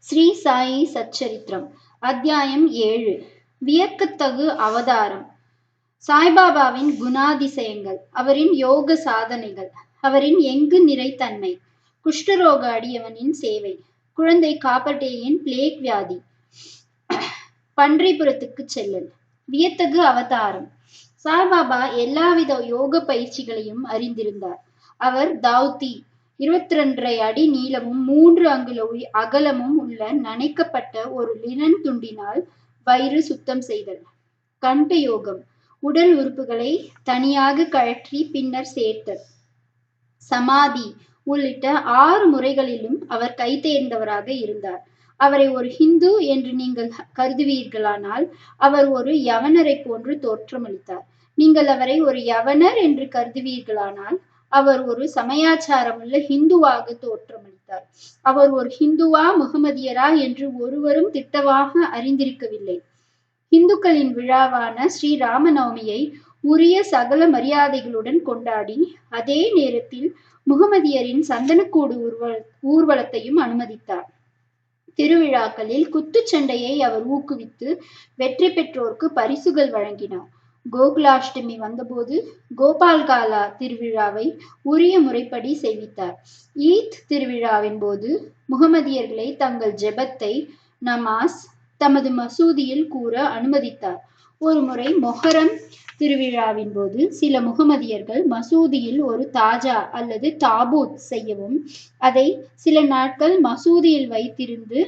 ஸ்ரீ சாயி சச்சரித்திரம் அத்தியாயம் 7. வியக்கத்தகு அவதாரம். சாய்பாபாவின் குணாதிசயங்கள், அவரின் யோக சாதனைகள், அவரின் எங்கு நிறைத்தன்மை, குஷ்டரோக அடியவனின் சேவை, குழந்தை காப்பட்டேயின் பிளேக் வியாதி, பன்றிபுரத்துக்கு செல்லல். வியத்தகு அவதாரம். சாய்பாபா எல்லாவித யோக பயிற்சிகளையும் அறிந்திருந்தார். அவர் தாவ்தி 22 அடி நீளமும் 3 அங்குல அகலமும் உள்ள நனைக்கப்பட்ட ஒரு லினன் துண்டினால் வயிறு சுத்தம் செய்தல், கண்ட யோகம், உடல் உறுப்புகளை தனியாக கழற்றி பின்னர் சேர்த்தல், சமாதி உள்ளிட்ட 6 முறைகளிலும் அவர் கை தேர்ந்தவராக இருந்தார். அவரை ஒரு ஹிந்து என்று நீங்கள் கருதுவீர்களானால் அவர் ஒரு யவனரை போன்று தோற்றமளித்தார். நீங்கள் அவரை ஒரு யவனர் என்று கருதுவீர்களானால் அவர் ஒரு சமயாச்சாரமுள்ள ஹிந்துவாக தோற்றமளித்தார். அவர் ஒரு ஹிந்துவா முகமதியரா என்று ஒருவரும் திட்டமாக அறிந்திருக்கவில்லை. இந்துக்களின் விழாவான ஸ்ரீ ராமநவமியை உரிய சகல மரியாதைகளுடன் கொண்டாடி அதே நேரத்தில் முகமதியரின் சந்தனக்கூடு ஊர்வலத்தையும் அனுமதித்தார். திருவிழாக்களில் குத்துச்சண்டையை அவர் ஊக்குவித்து வெற்றி பெற்றோருக்கு பரிசுகள் வழங்கினார். கோகுலாஷ்டமி வந்தபோது கோபால்காலா திருவிழாவை உரிய முறைப்படி செய்வித்தார். ஈத் திருவிழாவின் போது முகமதியர்களை தங்கள் ஜெபத்தை நமாஸ் தமது மசூதியில் கூற அனுமதித்தார். ஒரு முறை மொஹரம் திருவிழாவின் போது சில முகமதியர்கள் மசூதியில் ஒரு தாஜா அல்லது தாபூத் செய்யவும் அதை சில நாட்கள் மசூதியில் வைத்திருந்து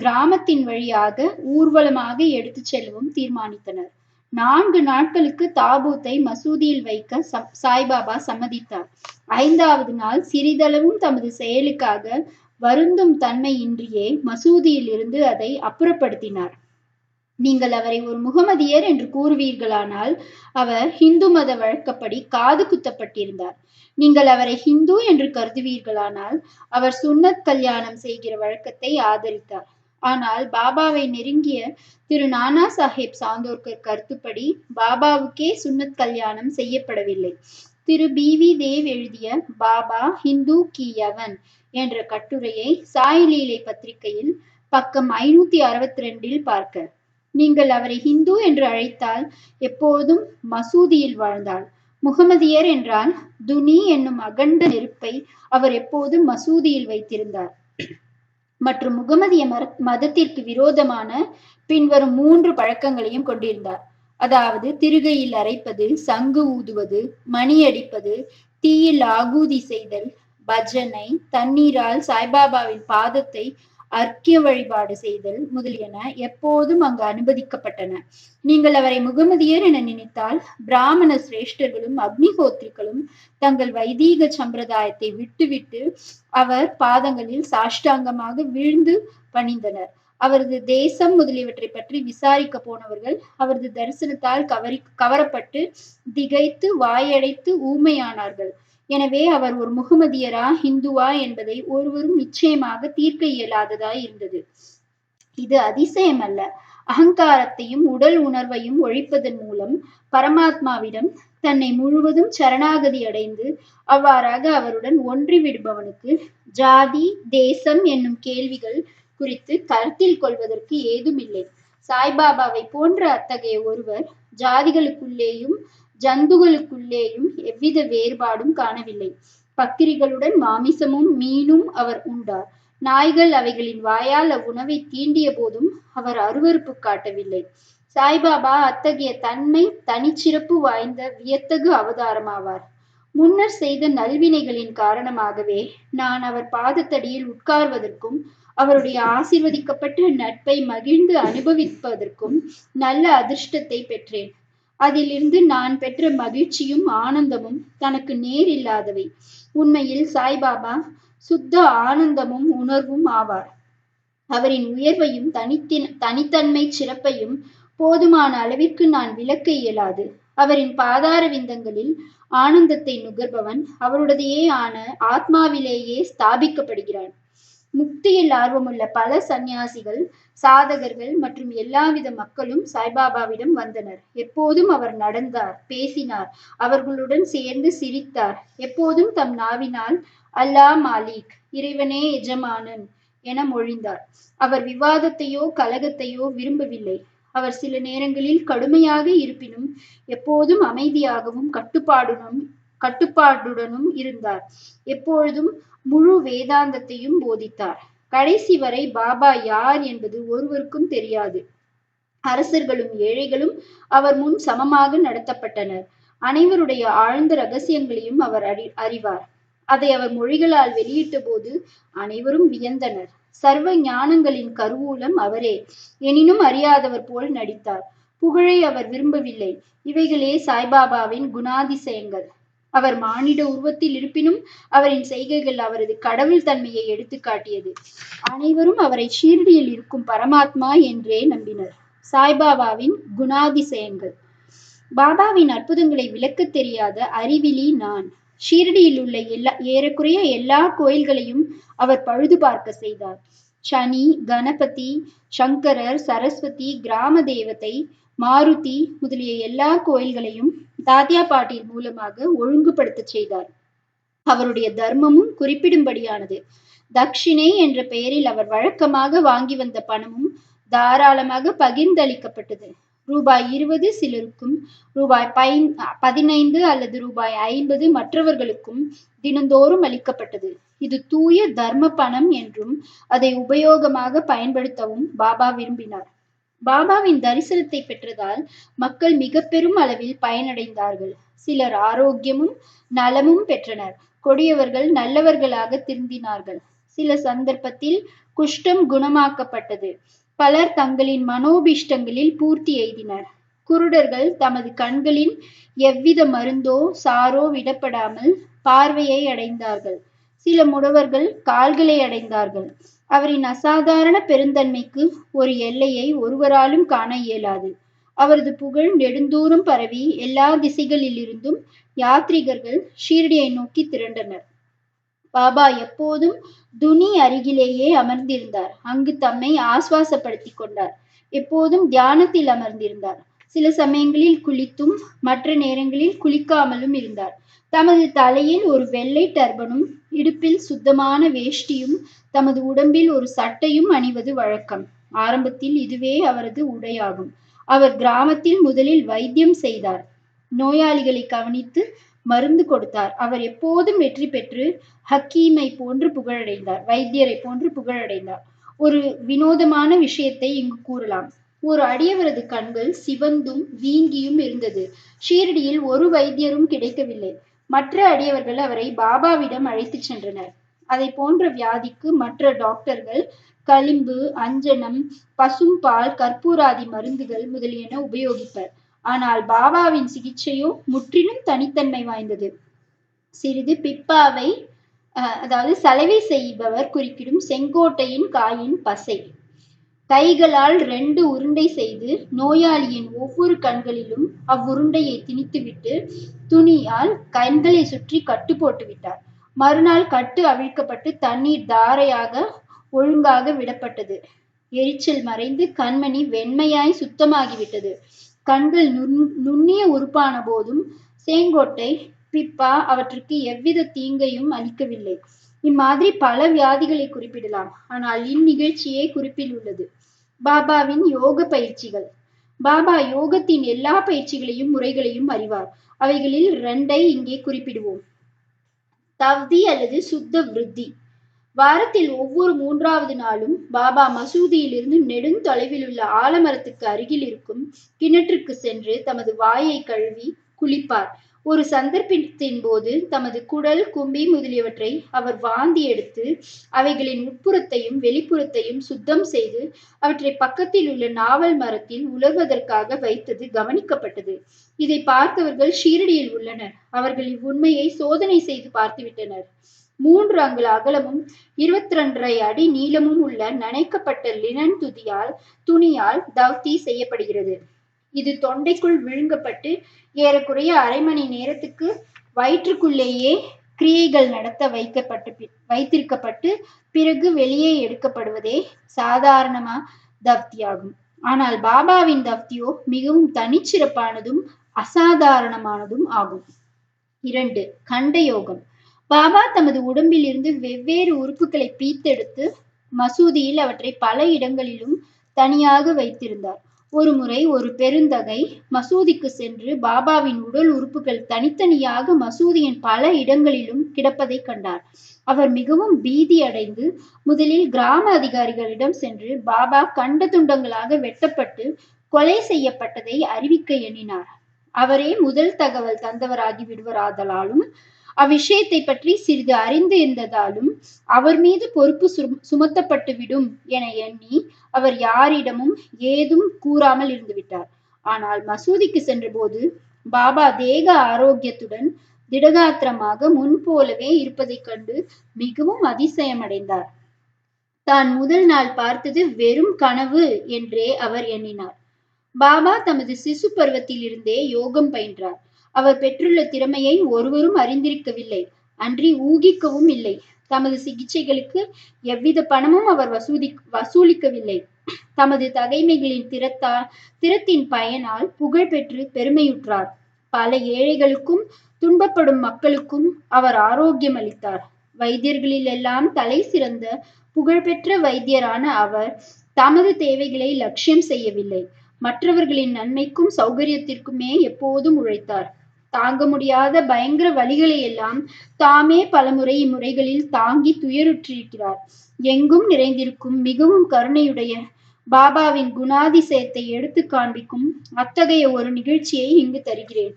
கிராமத்தின் வழியாக ஊர்வலமாக எடுத்து செல்லவும் தீர்மானித்தனர். 4 நாட்களுக்கு தாபூத்தை மசூதியில் வைக்க சாய்பாபா சம்மதித்தார். 5வது நாள் சிறிதளவும் தமது செயலுக்காக வருந்தும் தன்மையின்றியே மசூதியில் இருந்து அதை அப்புறப்படுத்தினார். நீங்கள் அவரை ஒரு முகமதியர் என்று கூறுவீர்களானால் அவர் ஹிந்து மத வழக்கப்படி காது குத்தப்பட்டிருந்தார். நீங்கள் அவரை ஹிந்து என்று கருதுவீர்களானால் அவர் சுன்னத் கல்யாணம் செய்கிற வழக்கத்தை ஆதரித்தார். ஆனால் பாபாவை நெருங்கிய திரு நானா சாஹேப் சாந்தோர்கர் கருத்துப்படி பாபாவுக்கே சுன்னத் கல்யாணம் செய்யப்படவில்லை. திரு பி.வி. தேவ் எழுதிய பாபா ஹிந்து கி யவன் என்ற கட்டுரையை சாய்லீலை பத்திரிகையில் பக்கம் 562 பார்க்க. நீங்கள் அவரை ஹிந்து என்று அழைத்தால் எப்போதும் மசூதியில் வாழ்ந்தாள். முகமதியர் என்றால் துனி என்னும் அகண்ட நெருப்பை அவர் எப்போதும் மசூதியில் வைத்திருந்தார். மற்றும் முகமதிய மதத்திற்கு விரோதமான பின்வரும் 3 பழக்கங்களையும் கொண்டிருந்தார். அதாவது திருகையில் அரைப்பது, சங்கு ஊதுவது, மணி அடிப்பது, தீயில் ஆகூதி செய்தல், பஜனை, தண்ணீரால் சாய்பாபாவின் பாதத்தை அர்க்கிய வழிபாடு செய்தல் முதலியன எப்போதும் அங்கு அனுமதிக்கப்பட்டன. நீங்கள் அவரை முகமதியர் என நினைத்தால் பிராமண சிரேஷ்டர்களும் அக்னிஹோத்ரிகளும் தங்கள் வைதீக சம்பிரதாயத்தை விட்டுவிட்டு அவர் பாதங்களில் சாஷ்டாங்கமாக வீழ்ந்து பணிந்தனர். அவரது தேசம் முதலியவற்றை பற்றி விசாரிக்க போனவர்கள் அவரது தரிசனத்தால் கவரப்பட்டு திகைத்து வாயடைத்து ஊமையானார்கள். எனவே அவர் ஒரு முகமதியரா ஹிந்துவா என்பதை ஒருவரும் நிச்சயமாக தீர்க்க இயலாததாய் இருந்தது. இது அதிசயம் அல்ல. அகங்காரத்தையும் உடல் உணர்வையும் ஒழிப்பதன் மூலம் பரமாத்மாவிடம் தன்னை முழுவதும் சரணாகதி அடைந்து அவ்வாறாக அவருடன் ஒன்றி விடுபவனுக்கு ஜாதி தேசம் என்னும் கேள்விகள் குறித்து கருத்தில் கொள்வதற்கு ஏதுமில்லை. சாய்பாபாவை போன்ற அத்தகைய ஒருவர் ஜாதிகளுக்குள்ளேயும் ஜந்துகளுக்குள்ளேயும் எவ்வித வேறுபாடும் காணவில்லை. பக்கிரிகளுடன் மாமிசமும் மீனும் அவர் உண்டார். நாய்கள் அவைகளின் வாயால் அவ்வுணவை தீண்டிய போதும் அவர் அருவருப்பு காட்டவில்லை. சாய்பாபா அத்தகைய தனிச்சிறப்பு வாய்ந்த வியத்தகு அவதாரமாவார். முன்னர் செய்த நல்வினைகளின் காரணமாகவே நான் அவர் பாதத்தடியில் உட்கார்வதற்கும் அவருடைய ஆசீர்வதிக்கப்பட்ட நட்பை மகிழ்ந்து அனுபவிப்பதற்கும் நல்ல அதிர்ஷ்டத்தை பெற்றேன். அதிலிருந்து நான் பெற்ற மகிழ்ச்சியும் ஆனந்தமும் தனக்கு நேர் இல்லாதவை. உண்மையில் சாய்பாபா சுத்த ஆனந்தமும் உணர்வும் ஆவார். அவரின் உயர்வையும் தனித்தன்மை சிறப்பையும் போதுமான அளவிற்கு நான் விளக்க இயலாது. அவரின் பாதார விந்தங்களில் ஆனந்தத்தை நுகர்பவன் அவருடையே ஆன ஆத்மாவிலேயே ஸ்தாபிக்கப்படுகிறான். முக்தியில் ஆர்வமுள்ள பல சந்நியாசிகள், சாதகர்கள் மற்றும் எல்லாவித மக்களும் சாய்பாபாவிடம் வந்தனர். எப்போதும் அவர் நடந்தார், பேசினார், அவர்களுடன் சேர்ந்து சிரித்தார். எப்போதும் தம் நாவினால் அல்லாஹ் மாலிக், இறைவனே எஜமானன் என மொழிந்தார். அவர் விவாதத்தையோ கலகத்தையோ விரும்பவில்லை. அவர் சில நேரங்களில் கடுமையாக இருப்பினும் எப்போதும் அமைதியாகவும் கட்டுப்பாடுடனும் இருந்தார். எப்பொழுதும் முழு வேதாந்தத்தையும் போதித்தார். கடைசி வரை பாபா யார் என்பது ஒருவருக்கும் தெரியாது. அரசர்களும் ஏழைகளும் அவர் முன் சமமாக நடத்தப்பட்டனர். அனைவருடைய ஆழ்ந்த ரகசியங்களையும் அவர் அறிவார். அதை அவர் மொழிகளால் வெளியிட்ட போது அனைவரும் வியந்தனர். சர்வ ஞானங்களின் கருவூலம் அவரே. எனினும் அறியாதவர் போல் நடித்தார். புகழை அவர் விரும்பவில்லை. இவைகளே சாய்பாபாவின் குணாதிசயங்கள். அவர் மானிட உருவத்தில் இருப்பினும் அவரின் செய்கைகள் அவரது கடவுள் தன்மையை எடுத்து காட்டியது. அனைவரும் அவரை ஷீர்டியில் இருக்கும் பரமாத்மா என்றே நம்பினர். சாய்பாபாவின் குணாதிசயங்கள். பாபாவின் அற்புதங்களை விளக்க தெரியாத அறிவிலி நான். ஷீரடியில் உள்ள ஏறக்குறைய எல்லா கோயில்களையும் அவர் பழுது பார்க்க செய்தார். சனி, கணபதி, சங்கரர், சரஸ்வதி, கிராம தேவதை, மாருதி முதலிய எல்லா கோயில்களையும் தாத்யா பாட்டீல் மூலமாக ஒழுங்குபடுத்த செய்தார். அவருடைய தர்மமும் குறிப்பிடும்படியானது. தக்ஷிணை என்ற பெயரில் அவர் வழக்கமாக வாங்கி வந்த பணமும் தாராளமாக பகிர்ந்தளிக்கப்பட்டது. ரூபாய் 20 சிலருக்கும், ரூபாய் 15 அல்லது ரூபாய் 50 மற்றவர்களுக்கும் தினந்தோறும் அளிக்கப்பட்டது. இது தூய தர்ம பணம் என்றும் அதை உபயோகமாக பயன்படுத்தவும் பாபா விரும்பினார். பாபாவின் தரிசனத்தை பெற்றதால் மக்கள் மிக பெரும் அளவில் பயனடைந்தார்கள். சிலர் ஆரோக்கியமும் நலமும் பெற்றனர். கொடியவர்கள் நல்லவர்களாக திருந்தினார்கள். சில சந்தர்ப்பத்தில் குஷ்டம் குணமாக்கப்பட்டது. பலர் தங்களின் மனோபிஷ்டங்களில் பூர்த்தி எய்தினர். குருடர்கள் தமது கண்களின் எவ்வித மருந்தோ சாரோ விடப்படாமல் பார்வையை அடைந்தார்கள். சில முடவர்கள் கால்களை அடைந்தார்கள். அவரின் அசாதாரண பெருந்தன்மைக்கு ஒரு எல்லையை ஒருவராலும் காண இயலாது. அவரது புகழ் நெடுந்தூரம் பரவி எல்லா திசைகளிலிருந்தும் யாத்ரீகர்கள் ஷீரடியை நோக்கி திரண்டனர். பாபா எப்போதும் துனி அருகிலேயே அமர்ந்திருந்தார். அங்கு தம்மை ஆஸ்வாசப்படுத்திக் கொண்டார். எப்போதும் தியானத்தில் அமர்ந்திருந்தார். சில சமயங்களில் குளித்தும் மற்ற நேரங்களில் குளிக்காமலும் இருந்தார். தமது தலையில் ஒரு வெள்ளை டர்பனும் இடுப்பில் சுத்தமான வேஷ்டியும் தமது உடம்பில் ஒரு சட்டையும் அணிவது வழக்கம். ஆரம்பத்தில் இதுவே அவரது உடையாகும். அவர் கிராமத்தில் முதலில் வைத்தியம் செய்தார். நோயாளிகளை கவனித்து மருந்து கொடுத்தார். அவர் எப்போதும் வெற்றி பெற்று ஹக்கீமை போன்று புகழடைந்தார். வைத்தியரை போன்று புகழடைந்தார். ஒரு வினோதமான விஷயத்தை இங்கு கூறலாம். ஒரு அடியவரது கண்கள் சிவந்தும் வீங்கியும் இருந்தது. ஷீரடியில் ஒரு வைத்தியரும் கிடைக்கவில்லை. மற்ற அடியவர்கள் அவரை பாபாவிடம் அழைத்துச் சென்றனர். அதை போன்ற வியாதிக்கு மற்ற டாக்டர்கள் களிம்பு, அஞ்சனம், பசும்பால், கற்பூராதி மருந்துகள் முதலியன உபயோகிப்பர். ஆனால் பாபாவின் சிகிச்சையோ முற்றிலும் தனித்தன்மை வாய்ந்தது. சிறிது பிப்பாவை அதாவது சலவை செய்பவர் குறுக்கிடும் செங்கோட்டையின் காயின் பசை. கைகளால் 2 உருண்டை செய்து நோயாளியின் ஒவ்வொரு கண்களிலும் அவ்வுருண்டையை திணித்துவிட்டு துணியால் கண்களை சுற்றி கட்டு போட்டு விட்டார். மறுநாள் கட்டு அவிழ்க்கப்பட்டு தண்ணீர் தாரையாக ஒழுங்காக விடப்பட்டது. எரிச்சல் மறைந்து கண்மணி வெண்மையாய் சுத்தமாகிவிட்டது. கண்கள் நுண்ணிய உறுப்பான போதும் செங்கோட்டை, பிப்பா அவற்றுக்கு எவ்வித தீங்கையும் அளிக்கவில்லை. இம்மாதிரி பல வியாதிகளை குறிப்பிடலாம். ஆனால் இந்நிகழ்ச்சியே குறிப்பில் உள்ளது. பாபாவின் யோக பயிற்சிகள். பாபா யோகத்தின் எல்லா பயிற்சிகளையும் முறைகளையும் அறிவார். அவைகளில் 2ஐ இங்கே குறிப்பிடுவோம். தவ்தி அல்லது சுத்த விருத்தி. வாரத்தில் ஒவ்வொரு 3வது நாளும் பாபா மசூதியிலிருந்து நெடுந்தொலைவில் உள்ள ஆலமரத்துக்கு அருகில் இருக்கும் கிணற்றுக்கு சென்று தமது வாயை கழுவி குளிப்பார். ஒரு சந்தர்ப்பத்தின் போது தமது குடல், கும்பி முதலியவற்றை அவர் வாந்தி எடுத்து அவைகளின் உட்புறத்தையும் வெளிப்புறத்தையும் சுத்தம் செய்து அவற்றை பக்கத்தில் உள்ள நாவல் மரத்தில் உலர்வதற்காக வைத்தது கவனிக்கப்பட்டது. இதை பார்த்தவர்கள் ஷீரடியில் உள்ளனர். அவர்கள் இவ்வுண்மையை சோதனை செய்து பார்த்துவிட்டனர். 3 அங்குல அகலமும் 22.5 அடி நீளமும் உள்ள நனைக்கப்பட்ட லினன் துணியால் தவ்தி செய்யப்படுகிறது. இது தொண்டைக்குள் விழுங்கப்பட்டு ஏறக்குறைய அரை மணி நேரத்துக்கு வயிற்றுக்குள்ளேயே கிரியைகள் நடத்த வைத்திருக்கப்பட்டு பிறகு வெளியே எடுக்கப்படுவதே சாதாரணமா தவ்தியாகும். ஆனால் பாபாவின் தவ்தியோ மிகவும் தனிச்சிறப்பானதும் அசாதாரணமானதும் ஆகும். 2. கண்ட யோகம். பாபா தமது உடம்பில் இருந்து வெவ்வேறு உறுப்புகளை பீத்தெடுத்து மசூதியில் அவற்றை பல இடங்களிலும் தனியாக வைத்திருந்தார். ஒருமுறை ஒரு பெருந்தகை மசூதிக்கு சென்று பாபாவின் உடல் உறுப்புகள் தனித்தனியாக மசூதியின் பல இடங்களிலும் கிடப்பதை கண்டார். அவர் மிகவும் பீதி அடைந்து முதலில் கிராம அதிகாரிகளிடம் சென்று பாபா கண்ட துண்டங்களாக வெட்டப்பட்டு கொலை செய்யப்பட்டதை அறிவிக்க எண்ணினார். அவரே முதல் தகவல் தந்தவராகி விடுவராதலாலும் அவ்விஷயத்தை பற்றி சிறிது அறிந்து இருந்ததாலும் அவர் மீது பொறுப்பு சுமத்தப்பட்டு விடும் என எண்ணி அவர் யாரிடமும் ஏதும் கூறாமல் இருந்து விட்டார். ஆனால் மசூதிக்கு சென்றபோது பாபா தேக ஆரோக்கியத்துடன் திடகாத்திரமாக முன்போலவே இருப்பதைக் கண்டு மிகவும் அதிசயமடைந்தார். தான் முதல் நாள் பார்த்தது வெறும் கனவு என்றே அவர் எண்ணினார். பாபா தமது சிசு பருவத்தில் இருந்தே யோகம் பயின்றார். அவர் பெற்றுள்ள திறமையை ஒருவரும் அறிந்திருக்கவில்லை, அன்றி ஊகிக்கவும் இல்லை. தமது சிகிச்சைகளுக்கு எவ்வித பணமும் அவர் வசூலிக்கவில்லை. தமது தகைமைகளின் திறத்தின் பயனால் புகழ் பெற்று பெருமையுற்றார். பல ஏழைகளுக்கும் துன்பப்படும் மக்களுக்கும் அவர் ஆரோக்கியம் அளித்தார். வைத்தியர்களில் எல்லாம் தலை சிறந்த புகழ்பெற்ற வைத்தியரான அவர் தமது தேவைகளை லட்சியம் செய்யவில்லை. மற்றவர்களின் நன்மைக்கும் சௌகரியத்திற்குமே எப்போதும் உழைத்தார். தாங்க முடியாத பயங்கர வழிகளை எல்லாம் தாமே பலமுறை இம்முறைகளில் தாங்கி துயருற்றிருக்கிறார். எங்கும் நிறைந்திருக்கும் மிகவும் கருணையுடைய பாபாவின் குணாதிசயத்தை எடுத்து காண்பிக்கும் அத்தகைய ஒரு நிகழ்ச்சியை இங்கு தருகிறேன்.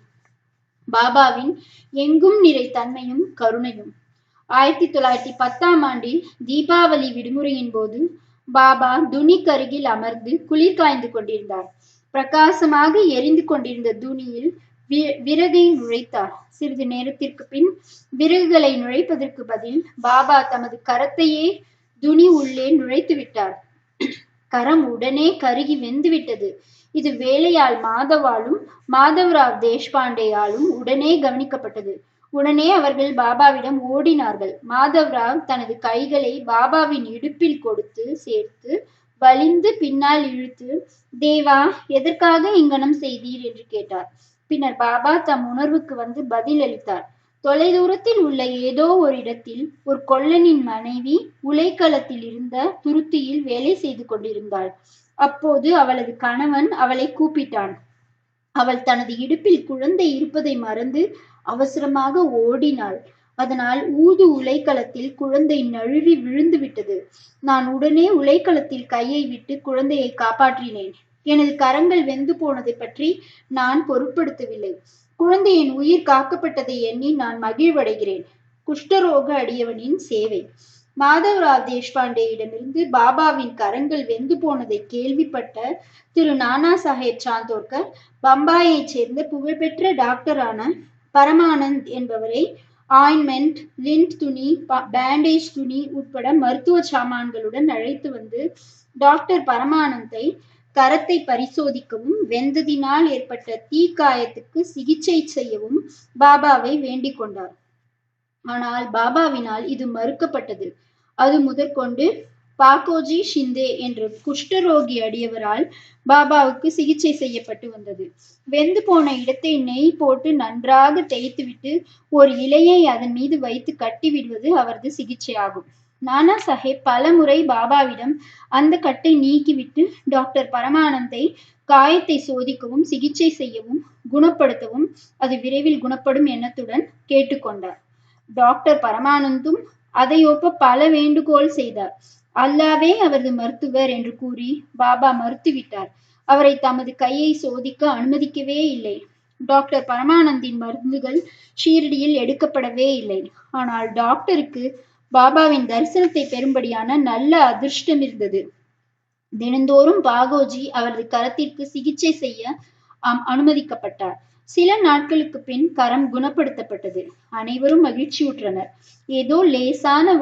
பாபாவின் எங்கும் நிறை தன்மையும் கருணையும். 1910 ஆண்டில் தீபாவளி விடுமுறையின் போது பாபா துணிக்கு அருகில் அமர்ந்து குளிர் காய்ந்து கொண்டிருந்தார். பிரகாசமாக எரிந்து கொண்டிருந்த துணியில் விறகை நுழைத்தார். சிறிது நேரத்திற்கு பின் விறகுகளை நுழைப்பதற்கு பதில் பாபா தமது கரத்தையே துணி உள்ளே நுழைத்து விட்டார். கரம் உடனே கருகி வெந்துவிட்டது. இது வேலையாள் மாதவாலும் மாதவராவ் தேஷ்பாண்டேயாலும் உடனே கவனிக்கப்பட்டது. உடனே அவர்கள் பாபாவிடம் ஓடினார்கள். மாதவராவ் தனது கைகளை பாபாவின் இடுப்பில் கொடுத்து சேர்த்து வலிந்து பின்னால் இழுத்து, தேவா, எதற்காக இங்கனம் செய்தீர் என்று கேட்டார். பின்னர் பாபா தம் உணர்வுக்கு வந்து பதில் அளித்தார். தொலைதூரத்தில் உள்ள ஏதோ ஒரு இடத்தில் ஒரு கொல்லனின் மனைவி உலைக்களத்தில் இருந்த துருத்தியில் வேலை செய்து கொண்டிருந்தாள். அப்போது அவளது கணவன் அவளை கூப்பிட்டான். அவள் தனது இடுப்பில் குழந்தை இருப்பதை மறந்து அவசரமாக ஓடினாள். அதனால் ஊது உலைக்களத்தில் குழந்தை நழுவி விழுந்து விட்டது. நான் உடனே உலைக்களத்தில் கையை விட்டு குழந்தையை காப்பாற்றினேன். எனது கரங்கள் வெந்து போனதை பற்றி நான் பொருட்படுத்தவில்லை. குழந்தையின் உயிர் காக்கப்பட்டதை எண்ணி நான் மகிழ்வடைகிறேன். குஷ்டரோக அடியவனின் சேவை. மாதவராவ் தேஷ்பாண்டேயிடமிருந்து பாபாவின் கரங்கள் வெந்து போனதை கேள்விப்பட்ட திரு நானா சாஹேப் சாந்தோர்கர் பம்பாயைச் சேர்ந்த புகழ்பெற்ற டாக்டரான பரமானந்த் என்பவரை ஆயின்மெண்ட், லிண்ட் துணி, பேண்டேஜ் துணி உட்பட மருத்துவ சாமான்களுடன் அழைத்து வந்து டாக்டர் பரமானந்தை கரத்தை பரிசோதிக்கவும் வெந்ததினால் ஏற்பட்ட தீக்காயத்துக்கு சிகிச்சை செய்யவும் பாபாவை வேண்டிக் கொண்டார். ஆனால் பாபாவினால் இது மறுக்கப்பட்டது. அது முதற்கொண்டு பாக்கோஜி ஷிந்தே என்ற குஷ்டரோகி அடியவரால் பாபாவுக்கு சிகிச்சை செய்யப்பட்டு வந்தது. வெந்து போன இடத்தை நெய் போட்டு நன்றாக தேய்த்துவிட்டு ஒரு இலையை அதன் மீது வைத்து கட்டி விடுவது அவரது சிகிச்சையாகும். நானா சாஹேப் பல முறை பாபாவிடம் அந்த கட்டை நீக்கிவிட்டு டாக்டர் பரமானந்தை காயத்தை சோதிக்கவும் சிகிச்சை செய்யவும் குணப்படுத்தவும் அது விரைவில் குணப்படும் எண்ணத்துடன் கேட்டுக்கொண்டார். டாக்டர் பரமானந்தும் அதையொப்ப பல வேண்டுகோள் செய்தார். அல்லாவே அவரது மருத்துவர் என்று கூறி பாபா மறுத்துவிட்டார். அவரை தமது கையை சோதிக்க அனுமதிக்கவே இல்லை. டாக்டர் பரமானந்தின் மருந்துகள் ஷீரடியில் எடுக்கப்படவே இல்லை. ஆனால் டாக்டருக்கு பாபாவின் தரிசனத்தை பெறும்படியான நல்ல அதிர்ஷ்டம் இருந்தது. தினந்தோறும் பாகோஜி அவரது கரத்திற்கு சிகிச்சை செய்ய அனுமதிக்கப்பட்டார். சில நாட்களுக்கு பின் கரம் குணப்படுத்தப்பட்டது. அனைவரும் மகிழ்ச்சியுற்றனர். ஏதோ லேசான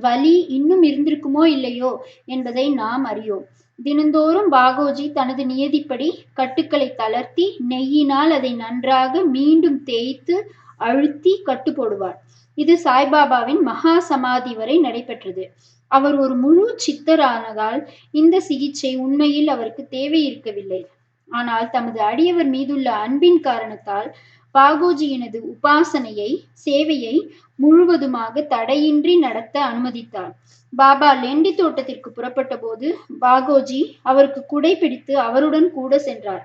வலி இன்னும் இருந்திருக்குமோ இல்லையோ என்பதை நாம் அறியோம். தினந்தோறும் பாகோஜி தனது நியதிப்படி கட்டுக்களை தளர்த்தி நெய்யினால் அதை நன்றாக மீண்டும் தேய்த்து அழுத்தி கட்டு போடுவார். இது சாய்பாபாவின் மகா சமாதி வரை நடைபெற்றது. அவர் ஒரு முழு சித்தரானதால் இந்த சிகிச்சை உண்மையில் அவருக்கு தேவை இருக்கவில்லை. ஆனால் தமது அடியவர் மீதுள்ள அன்பின் காரணத்தால் பாகோஜியினது உபாசனையை சேவையை முழுவதுமாக தடையின்றி நடத்த அனுமதித்தார். பாபா லெண்டி தோட்டத்திற்கு புறப்பட்ட போது பாகோஜி அவருக்கு குடை பிடித்து அவருடன் கூட சென்றார்.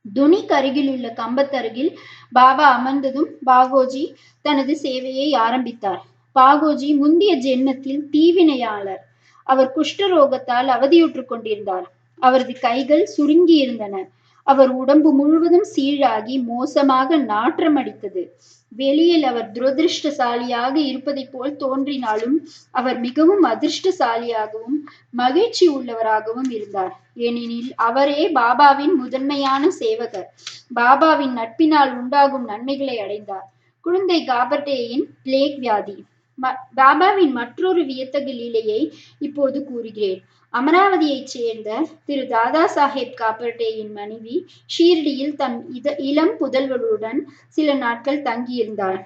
துணிக்கு அருகில் உள்ள கம்பத்தருகில் பாபா அமர்ந்ததும் பாகோஜி தனது சேவையை ஆரம்பித்தார். பாகோஜி முந்தைய ஜென்மத்தில் தீவினையாளர். அவர் குஷ்டரோகத்தால் அவதியுற்று கொண்டிருந்தார். அவரது கைகள் சுருங்கி இருந்தன. அவர் உடம்பு முழுவதும் சீழாகி மோசமாக நாற்றம் அடித்தது. வெளியில் அவர் துரதிருஷ்டசாலியாக இருப்பதை போல் தோன்றினாலும் அவர் மிகவும் அதிர்ஷ்டசாலியாகவும் மகிழ்ச்சி உள்ளவராகவும் இருந்தார். ஏனெனில் அவரே பாபாவின் முதன்மையான சேவகர். பாபாவின் நட்பினால் உண்டாகும் நன்மைகளை அடைந்தார். குழந்தை காபர்டேயின் பிளேக் வியாதி. பாபாவின் மற்றொரு வியத்தகு லீலையை இப்போது கூறுகிறேன். அமராவதியைச் சேர்ந்த திரு தாதா சாஹேப் காபர்டேயின் மனைவி ஷீர்டியில் தன் இளம் புதல்வனுடன் சில நாட்கள் தங்கியிருந்தாள்.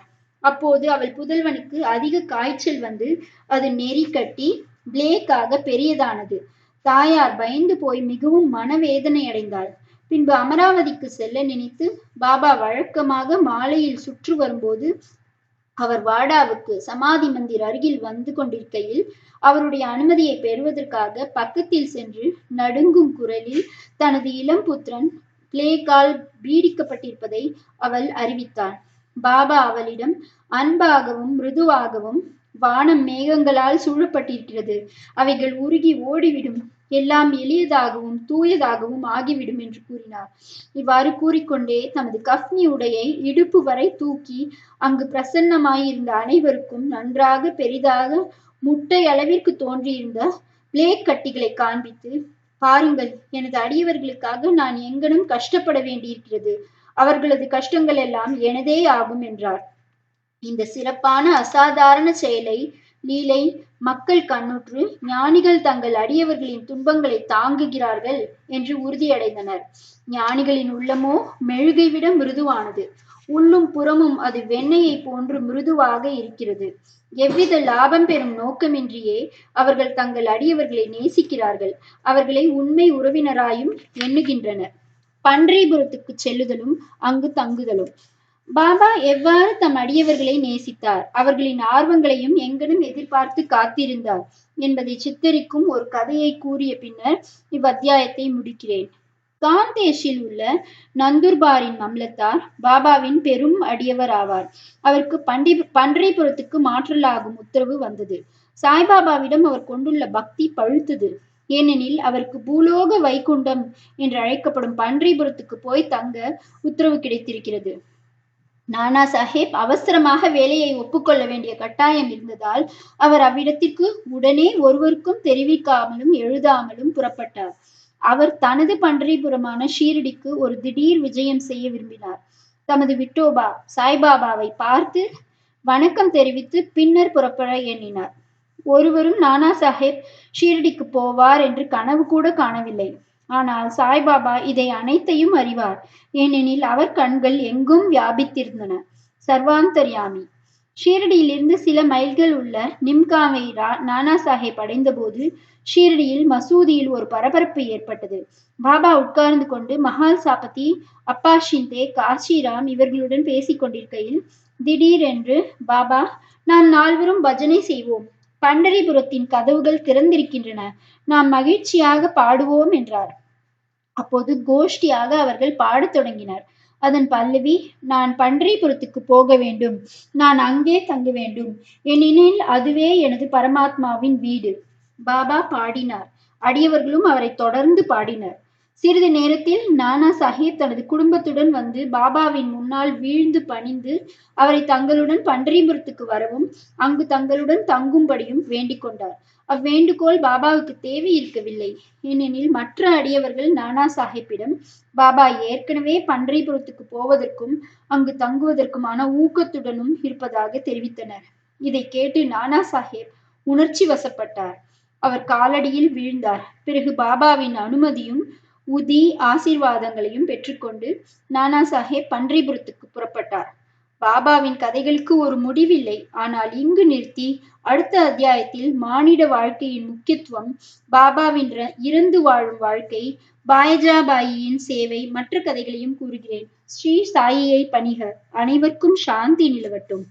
அப்போது அவள் புதல்வனுக்கு அதிக காய்ச்சல் வந்து அது நெறி கட்டி பிளேக்காக பெரியதானது. தாயார் பயந்து போய் மிகவும் மனவேதனை அடைந்தாள். பின்பு அமராவதிக்கு செல்ல நினைத்து பாபா வழக்கமாக மாலையில் சுற்று வரும்போது அவர் வாடாவுக்கு சமாதி மந்திர் அருகில் வந்து கொண்டிருக்கையில் அவருடைய அனுமதியை பெறுவதற்காக பக்கத்தில் சென்று நடுங்கும் குரலில் தனது இளம் புத்திரன் பிளேக்கால் பீடிக்கப்பட்டிருப்பதை அவள் அறிவித்தாள். பாபா அவளிடம் அன்பாகவும் மிருதுவாகவும், வானம் மேகங்களால் சூழப்பட்டிருக்கிறது, அவைகள் உருகி ஓடிவிடும், எல்லாம் எளியதாகவும் தூயதாகவும் ஆகிவிடும் என்று கூறினார். இவ்வாறு கூறிக்கொண்டே தமது கஃப்னி உடையை இடுப்பு வரை தூக்கி அங்கு பிரசன்னமாயிருந்த அனைவருக்கும் நன்றாக பெரிதாக முட்டை அளவிற்கு தோன்றியிருந்த பிளேக் கட்டிகளை காண்பித்து, பாருங்கள், எனது அடியவர்களுக்காக நான் எங்கனும் கஷ்டப்பட வேண்டியிருக்கிறது, அவர்களது கஷ்டங்கள் எல்லாம் எனதே ஆகும் என்றார். இந்த சிறப்பான அசாதாரண செயலை லீலை மக்கள் கண்ணுற்று ஞானிகள் தங்கள் அடியவர்களின் துன்பங்களை தாங்குகிறார்கள் என்று உறுதியடைந்தனர். ஞானிகளின் உள்ளமோ மெழுகை விட மிருதுவானது. உள்ளும் புறமும் அது வெண்ணெயை போன்று மிருதுவாக இருக்கிறது. எவ்வித லாபம் பெறும் நோக்கமின்றியே அவர்கள் தங்கள் அடியவர்களை நேசிக்கிறார்கள். அவர்களை உண்மை உறவினராயும் எண்ணுகின்றனர். பன்றிபுரத்துக்கு செல்லுதலும் அங்கு தங்குதலும். பாபா எவ்வாறு தம் அடியவர்களை நேசித்தார், அவர்களின் ஆர்வங்களையும் எங்கனும் எதிர்பார்த்து காத்திருந்தார் என்பதை சித்தரிக்கும் ஒரு கதையை கூறிய பின்னர் இவ்வத்தியாயத்தை முடிக்கிறேன். காந்தேஷில் உள்ள நந்துர்பாரின் மம்லத்தார் பாபாவின் பெரும் அடியவர் ஆவார். அவருக்கு பன்றிபுரத்துக்கு மாற்றலாகும் உத்தரவு வந்தது. சாய்பாபாவிடம் அவர் கொண்டுள்ள பக்தி பழுத்தது. ஏனெனில் அவருக்கு பூலோக வைகுண்டம் என்று அழைக்கப்படும் பன்றிபுரத்துக்கு போய் தங்க உத்தரவு கிடைத்திருக்கிறது. நானா சாஹேப் அவசரமாக வேலையை ஒப்புக்கொள்ள வேண்டிய கட்டாயம் இருந்ததால் அவர் அவ்விடத்திற்கு உடனே ஒருவருக்கும் தெரிவிக்காமலும் எழுதாமலும் புறப்பட்டார். அவர் தனது பன்றிபுரமான ஷீரடிக்கு ஒரு திடீர் விஜயம் செய்ய விரும்பினார். தமது விட்டோபா சாய்பாபாவை பார்த்து வணக்கம் தெரிவித்து பின்னர் புறப்பட எண்ணினார். ஒருவரும் நானா சாஹேப் ஷீரடிக்கு போவார் என்று கனவு கூட காணவில்லை. ஆனால் சாய்பாபா இதை அனைத்தையும் அறிவார். ஏனெனில் அவர் கண்கள் எங்கும் வியாபித்திருந்தன. சர்வாந்தர்யாமி. ஷீரடியிலிருந்து சில மைல்கள் உள்ள நிம்காவை நானா சாஹேப் அடைந்த போது ஷீரடியில் மசூதியில் ஒரு பரபரப்பு ஏற்பட்டது. பாபா உட்கார்ந்து கொண்டு மஹால் சாபதி, அப்பா ஷிந்தே, காஷிராம் இவர்களுடன் பேசிக் கொண்டிருக்கையில் திடீரென்று பாபா, நாம் நால்வரும் பஜனை செய்வோம், பண்டரிபுரத்தின் கதவுகள் திறந்திருக்கின்றன, நாம் மகிழ்ச்சியாக பாடுவோம் என்றார். அப்போது கோஷ்டியாக அவர்கள் பாடத் தொடங்கினர். அதன் பல்லவி, நான் பண்டரிபுரத்துக்கு போக வேண்டும், நான் அங்கே தங்க வேண்டும், ஏனெனில் அதுவே எனது பரமாத்மாவின் வீடு. பாபா பாடினார். அடியவர்களும் அவரை தொடர்ந்து பாடினர். சிறிது நேரத்தில் நானா சாஹேப் தனது குடும்பத்துடன் வந்து பாபாவின் முன்னால் வீழ்ந்து பணிந்து அவரை தங்களுடன் பண்டரிபுரத்துக்கு வரவும் அங்கு தங்களுடன் தங்கும்படியும் வேண்டிக் கொண்டார். அவ்வேண்டுகோள் பாபாவுக்கு தேவை இருக்கவில்லை. ஏனெனில் மற்ற அடியவர்கள் நானா சாஹேப்பிடம் பாபா ஏற்கனவே பண்டரிபுரத்துக்கு போவதற்கும் அங்கு தங்குவதற்குமான ஊக்கத்துடனும் இருப்பதாக தெரிவித்தனர். இதை கேட்டு நானா சாஹேப் உணர்ச்சி வசப்பட்டார். அவர் காலடியில் வீழ்ந்தார். பிறகு பாபாவின் அனுமதியும் உதி ஆசீர்வாதங்களையும் பெற்றுக்கொண்டு நானா சாஹேப் பண்டரிபுரத்துக்கு புறப்பட்டார். பாபாவின் கதைகளுக்கு ஒரு முடிவில்லை. ஆனால் இங்கு நிறுத்தி அடுத்த அத்தியாயத்தில் மானிட வாழ்க்கையின் முக்கியத்துவம், பாபாவின் இறந்து வாழும் வாழ்க்கை, பாயஜாபாயியின் சேவை, மற்ற கதைகளையும் கூறுகிறேன். ஸ்ரீ சாயியை பணிக. அனைவருக்கும் சாந்தி நிலவட்டும்.